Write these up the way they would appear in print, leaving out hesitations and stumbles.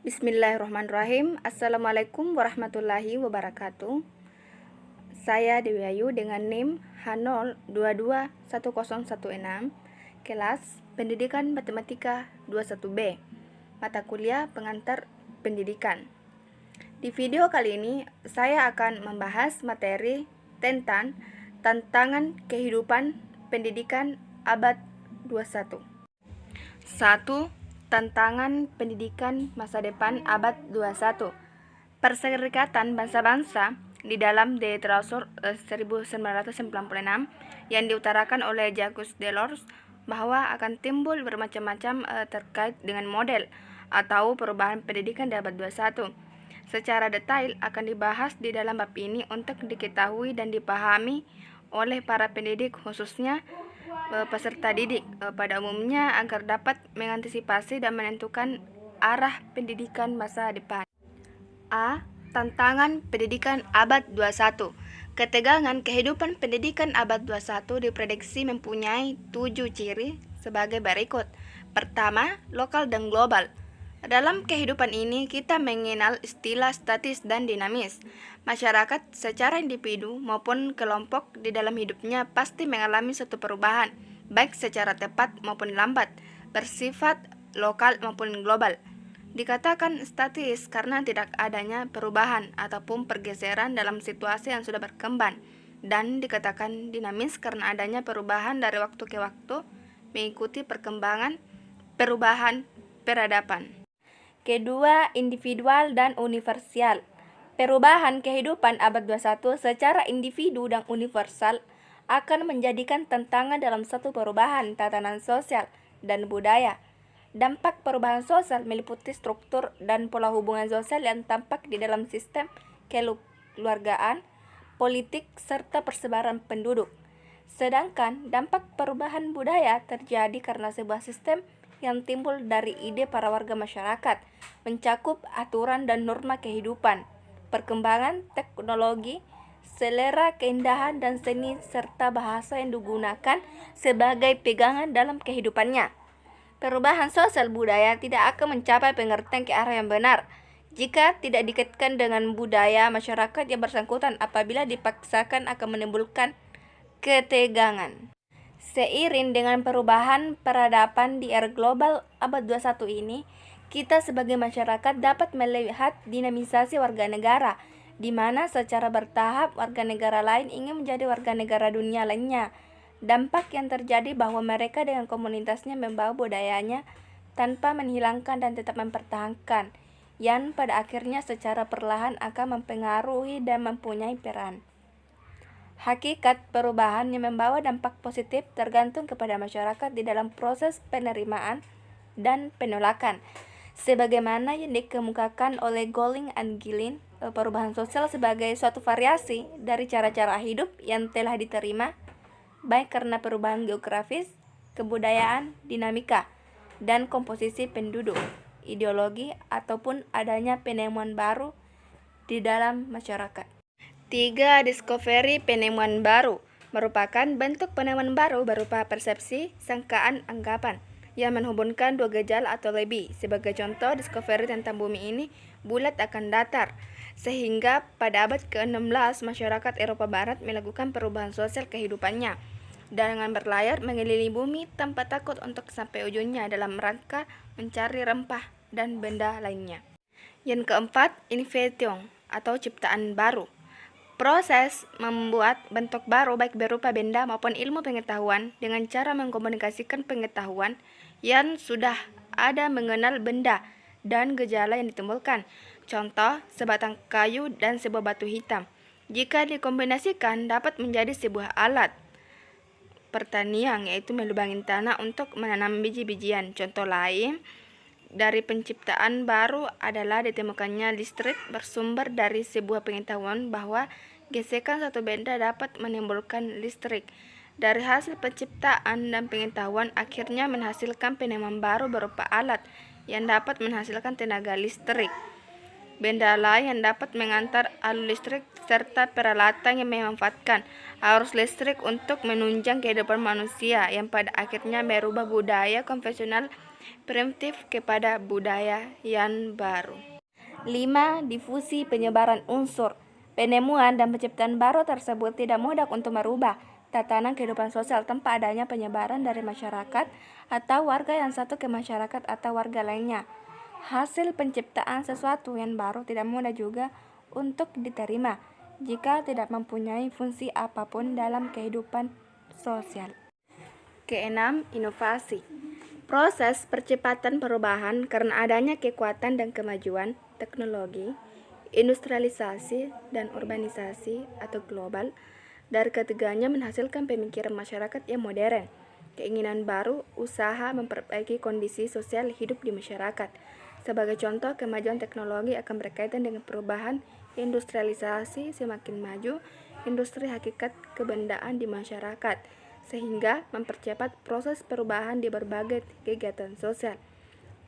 Bismillahirrahmanirrahim. Assalamualaikum warahmatullahi wabarakatuh. Saya Dewi Ayu dengan NIM H0221016, kelas Pendidikan Matematika 21B, mata kuliah pengantar pendidikan. Di video kali ini, saya akan membahas materi tentang tantangan kehidupan pendidikan abad 21. 1. Tantangan pendidikan masa depan abad 21. Perserikatan Bangsa-Bangsa di dalam The Treasure 1996 yang diutarakan oleh Jacques Delors bahwa akan timbul bermacam-macam terkait dengan model atau perubahan pendidikan di abad 21. Secara detail akan dibahas di dalam bab ini untuk diketahui dan dipahami oleh para pendidik, khususnya peserta didik pada umumnya, agar dapat mengantisipasi dan menentukan arah pendidikan masa depan. A. Tantangan pendidikan abad 21. Ketegangan kehidupan pendidikan abad 21 diprediksi mempunyai 7 ciri sebagai berikut. Pertama, lokal dan global. Dalam kehidupan ini, kita mengenal istilah statis dan dinamis. Masyarakat secara individu maupun kelompok di dalam hidupnya pasti mengalami suatu perubahan, baik secara cepat maupun lambat, bersifat lokal maupun global. Dikatakan statis karena tidak adanya perubahan ataupun pergeseran dalam situasi yang sudah berkembang, dan dikatakan dinamis karena adanya perubahan dari waktu ke waktu mengikuti perkembangan perubahan peradaban. Kedua, individual dan universal. Perubahan kehidupan abad 21 secara individu dan universal akan menjadikan tantangan dalam satu perubahan tatanan sosial dan budaya. Dampak perubahan sosial meliputi struktur dan pola hubungan sosial yang tampak di dalam sistem kekeluargaan, politik, serta persebaran penduduk. Sedangkan dampak perubahan budaya terjadi karena sebuah sistem yang timbul dari ide para warga masyarakat, mencakup aturan dan norma kehidupan, perkembangan teknologi, selera keindahan dan seni, serta bahasa yang digunakan sebagai pegangan dalam kehidupannya. Perubahan sosial budaya tidak akan mencapai pengertian ke arah yang benar jika tidak dikaitkan dengan budaya masyarakat yang bersangkutan. Apabila dipaksakan akan menimbulkan ketegangan. Seiring dengan perubahan peradaban di era global abad 21 ini, kita sebagai masyarakat dapat melihat dinamisasi warga negara, di mana secara bertahap warga negara lain ingin menjadi warga negara dunia lainnya. Dampak yang terjadi bahwa mereka dengan komunitasnya membawa budayanya tanpa menghilangkan dan tetap mempertahankan, yang pada akhirnya secara perlahan akan mempengaruhi dan mempunyai peran. Hakikat perubahan yang membawa dampak positif tergantung kepada masyarakat di dalam proses penerimaan dan penolakan. Sebagaimana yang dikemukakan oleh Golding and Gillen, perubahan sosial sebagai suatu variasi dari cara-cara hidup yang telah diterima, baik karena perubahan geografis, kebudayaan, dinamika, dan komposisi penduduk, ideologi, ataupun adanya penemuan baru di dalam masyarakat. 3. Discovery penemuan baru merupakan bentuk penemuan baru berupa persepsi, sangkaan, anggapan yang menghubungkan dua gejala atau lebih. Sebagai contoh, discovery tentang bumi ini bulat akan datar, sehingga pada abad ke-16 masyarakat Eropa Barat melakukan perubahan sosial kehidupannya dengan berlayar mengelilingi bumi tanpa takut untuk sampai ujungnya dalam rangka mencari rempah dan benda lainnya. Yang keempat, invention atau ciptaan baru. Proses membuat bentuk baru baik berupa benda maupun ilmu pengetahuan dengan cara mengkomunikasikan pengetahuan yang sudah ada mengenal benda dan gejala yang ditimbulkan. Contoh, sebatang kayu dan sebuah batu hitam. Jika dikombinasikan dapat menjadi sebuah alat pertanian, yaitu melubangi tanah untuk menanam biji-bijian. Contoh lain dari penciptaan baru adalah ditemukannya listrik bersumber dari sebuah pengetahuan bahwa gesekan satu benda dapat menimbulkan listrik. Dari hasil penciptaan dan pengetahuan akhirnya menghasilkan penemuan baru berupa alat yang dapat menghasilkan tenaga listrik, benda lain yang dapat mengantar alur listrik, serta peralatan yang memanfaatkan arus listrik untuk menunjang kehidupan manusia, yang pada akhirnya merubah budaya konvensional Preemptif kepada budaya yang baru. 5. Difusi penyebaran unsur. Penemuan dan penciptaan baru tersebut tidak mudah untuk merubah tatanan kehidupan sosial tanpa adanya penyebaran dari masyarakat atau warga yang satu ke masyarakat atau warga lainnya. Hasil penciptaan sesuatu yang baru tidak mudah juga untuk diterima jika tidak mempunyai fungsi apapun dalam kehidupan sosial. Keenam, inovasi. Proses percepatan perubahan karena adanya kekuatan dan kemajuan teknologi, industrialisasi, dan urbanisasi atau global. Dari ketiganya menghasilkan pemikiran masyarakat yang modern, keinginan baru, usaha memperbaiki kondisi sosial hidup di masyarakat. Sebagai contoh, kemajuan teknologi akan berkaitan dengan perubahan industrialisasi semakin maju, industri hakikat kebendaan di masyarakat, sehingga mempercepat proses perubahan di berbagai kegiatan sosial.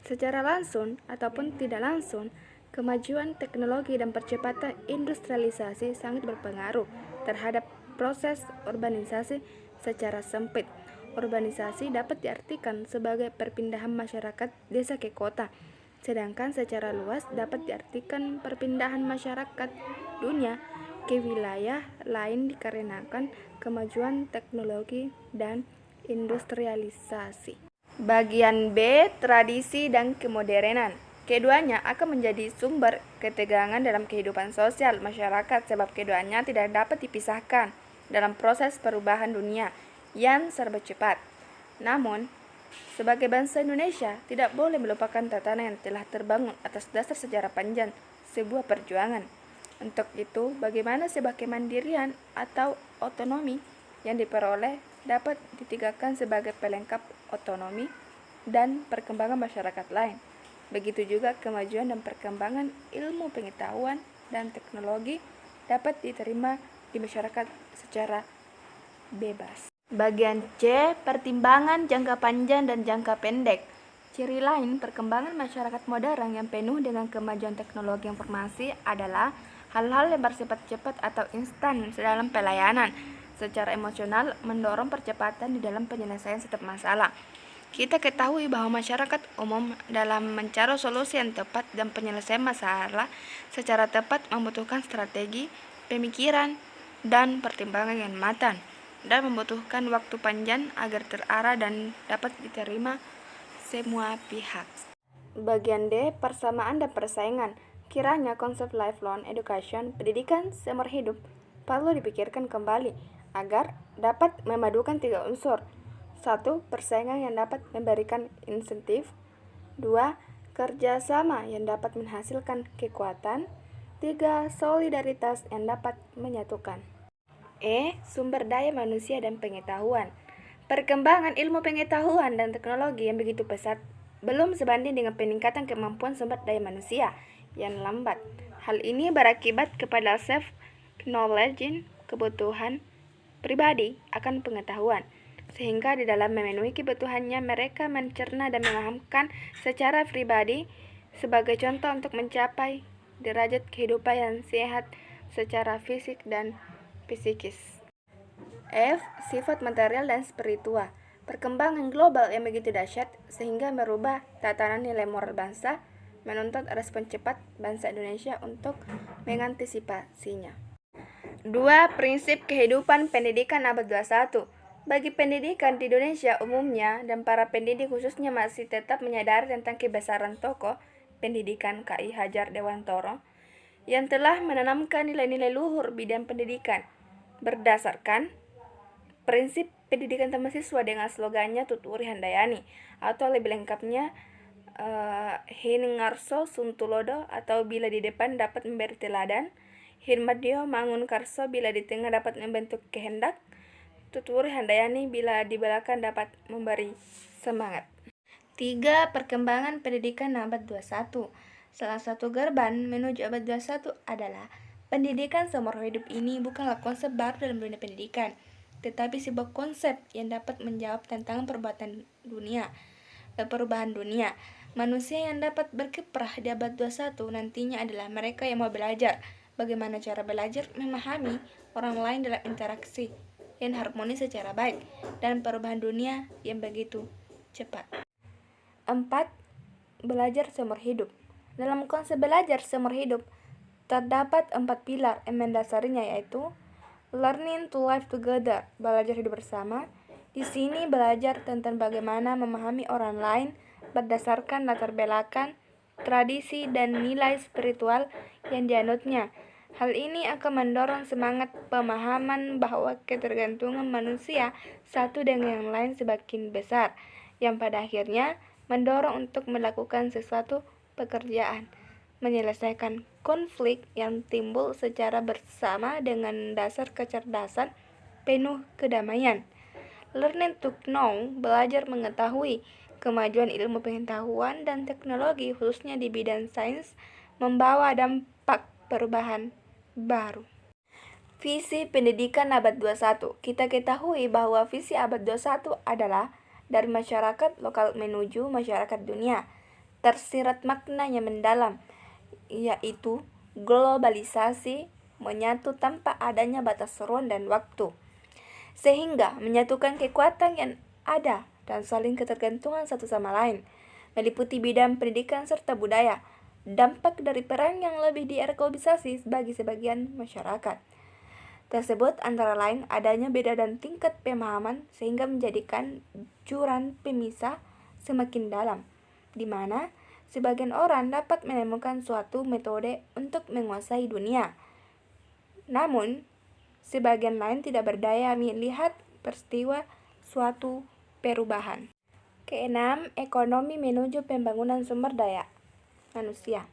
Secara langsung ataupun tidak langsung, kemajuan teknologi dan percepatan industrialisasi sangat berpengaruh terhadap proses urbanisasi secara sempit. Urbanisasi dapat diartikan sebagai perpindahan masyarakat desa ke kota, sedangkan secara luas dapat diartikan perpindahan masyarakat dunia ke wilayah lain dikarenakan kemajuan teknologi dan industrialisasi. Bagian B, tradisi dan kemodernan. Keduanya akan menjadi sumber ketegangan dalam kehidupan sosial masyarakat sebab keduanya tidak dapat dipisahkan dalam proses perubahan dunia yang serba cepat. Namun, sebagai bangsa Indonesia tidak boleh melupakan tatanan yang telah terbangun atas dasar sejarah panjang sebuah perjuangan. Untuk itu, bagaimana sebuah kemandirian atau otonomi yang diperoleh dapat ditinggalkan sebagai pelengkap otonomi dan perkembangan masyarakat lain. Begitu juga kemajuan dan perkembangan ilmu pengetahuan dan teknologi dapat diterima di masyarakat secara bebas. Bagian C, pertimbangan jangka panjang dan jangka pendek. Ciri lain perkembangan masyarakat modern yang penuh dengan kemajuan teknologi informasi adalah hal-hal yang bersifat cepat atau instan dalam pelayanan. Secara emosional mendorong percepatan di dalam penyelesaian setiap masalah. Kita ketahui bahwa masyarakat umum dalam mencari solusi yang tepat dan penyelesaian masalah secara tepat membutuhkan strategi, pemikiran, dan pertimbangan yang matang, dan membutuhkan waktu panjang agar terarah dan dapat diterima semua pihak. Bagian D, persamaan dan persaingan. Kiranya konsep lifelong education, pendidikan seumur hidup, perlu dipikirkan kembali agar dapat memadukan 3 unsur. 1. Persaingan yang dapat memberikan insentif. 2. Kerjasama yang dapat menghasilkan kekuatan. 3. Solidaritas yang dapat menyatukan. E. Sumber daya manusia dan pengetahuan. Perkembangan ilmu pengetahuan dan teknologi yang begitu pesat belum sebanding dengan peningkatan kemampuan sumber daya manusia yang lambat. Hal ini berakibat kepada self-knowledge, kebutuhan pribadi akan pengetahuan, sehingga di dalam memenuhi kebutuhannya mereka mencerna dan memahamkan secara pribadi sebagai contoh untuk mencapai derajat kehidupan yang sehat secara fisik dan psikis. F. Sifat material dan spiritual. Perkembangan global yang begitu dahsyat sehingga merubah tatanan nilai moral bangsa, menuntut respon cepat bangsa Indonesia untuk mengantisipasinya. 2. Prinsip kehidupan pendidikan abad 21. Bagi pendidikan di Indonesia umumnya dan para pendidik khususnya masih tetap menyadari tentang kebesaran tokoh pendidikan KI Hajar Dewantoro yang telah menanamkan nilai-nilai luhur bidang pendidikan berdasarkan prinsip pendidikan mahasiswa dengan slogannya Tuturi Handayani atau lebih lengkapnya Hiningarso Suntulodo atau bila di depan dapat memberi teladan, Hirmadio Mangun Karso bila di tengah dapat membentuk kehendak, Tuturi Handayani bila di belakang dapat memberi semangat. 3. Perkembangan pendidikan abad 21. Salah satu gerbang menuju abad 21 adalah pendidikan seumur hidup. Ini bukanlah konsep baru dalam dunia pendidikan, tetapi sebuah konsep yang dapat menjawab tantangan perubahan dunia. Manusia yang dapat berkiprah di abad 21 nantinya adalah mereka yang mau belajar bagaimana cara belajar memahami orang lain dalam interaksi yang harmonis secara baik dan perubahan dunia yang begitu cepat. 4. Belajar seumur hidup. Dalam konsep belajar seumur hidup, terdapat 4 pilar yang mendasarinya, yaitu learning to live together, belajar hidup bersama. Di sini belajar tentang bagaimana memahami orang lain berdasarkan latar belakang, tradisi, dan nilai spiritual yang dianutnya. Hal ini akan mendorong semangat pemahaman bahwa ketergantungan manusia satu dengan yang lain semakin besar, yang pada akhirnya mendorong untuk melakukan sesuatu pekerjaan, menyelesaikan konflik yang timbul secara bersama dengan dasar kecerdasan penuh kedamaian. Learning to know, belajar mengetahui. Kemajuan ilmu pengetahuan dan teknologi khususnya di bidang sains membawa dampak perubahan baru. Visi pendidikan abad 21. Kita ketahui bahwa visi abad 21 adalah dari masyarakat lokal menuju masyarakat dunia. Tersirat makna yang mendalam, yaitu globalisasi menyatu tanpa adanya batas ruang dan waktu, sehingga menyatukan kekuatan yang ada dan saling ketergantungan satu sama lain, meliputi bidang pendidikan serta budaya. Dampak dari perang yang lebih diglobalisasi bagi sebagian masyarakat tersebut antara lain adanya beda dan tingkat pemahaman sehingga menjadikan jurang pemisah semakin dalam, di mana sebagian orang dapat menemukan suatu metode untuk menguasai dunia, namun sebagian lain tidak berdaya melihat peristiwa suatu perubahan. Keenam, ekonomi menuju pembangunan sumber daya manusia.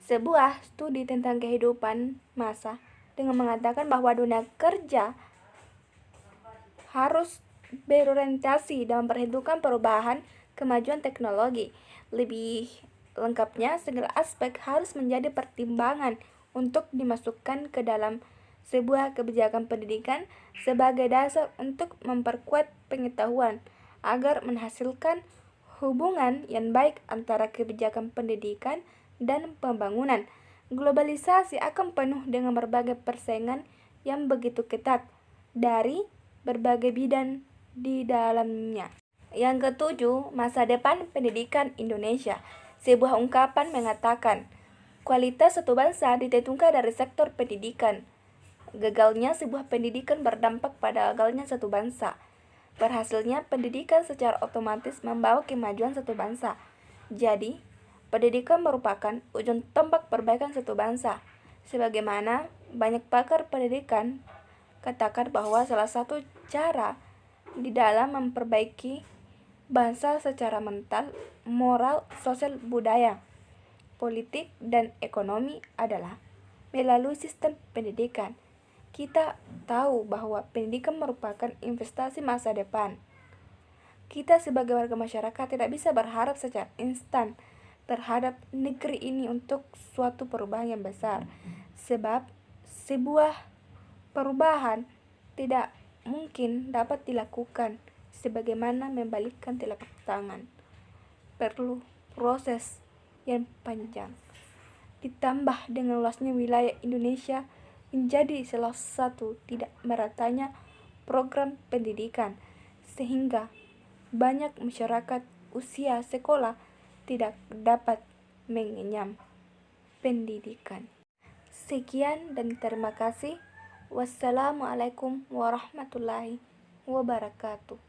Sebuah studi tentang kehidupan massa dengan mengatakan bahwa dunia kerja harus berorientasi dan memperhitungkan perubahan kemajuan teknologi. Lebih lengkapnya, segala aspek harus menjadi pertimbangan untuk dimasukkan ke dalam sebuah kebijakan pendidikan sebagai dasar untuk memperkuat pengetahuan agar menghasilkan hubungan yang baik antara kebijakan pendidikan dan pembangunan. Globalisasi akan penuh dengan berbagai persaingan yang begitu ketat dari berbagai bidang di dalamnya. Yang ketujuh, masa depan pendidikan Indonesia. Sebuah ungkapan mengatakan, kualitas satu bangsa ditentukan dari sektor pendidikan. Gagalnya sebuah pendidikan berdampak pada gagalnya satu bangsa. Berhasilnya pendidikan secara otomatis membawa kemajuan satu bangsa. Jadi, pendidikan merupakan ujung tombak perbaikan satu bangsa. Sebagaimana banyak pakar pendidikan katakan bahwa salah satu cara di dalam memperbaiki bangsa secara mental, moral, sosial, budaya, politik, dan ekonomi adalah melalui sistem pendidikan. Kita tahu bahwa pendidikan merupakan investasi masa depan. Kita sebagai warga masyarakat tidak bisa berharap secara instan terhadap negeri ini untuk suatu perubahan yang besar, sebab sebuah perubahan tidak mungkin dapat dilakukan sebagaimana membalikkan telapak tangan. Perlu proses yang panjang. Ditambah dengan luasnya wilayah Indonesia menjadi salah satu tidak meratanya program pendidikan, sehingga banyak masyarakat usia sekolah tidak dapat mengenyam pendidikan. Sekian dan terima kasih. Wassalamualaikum warahmatullahi wabarakatuh.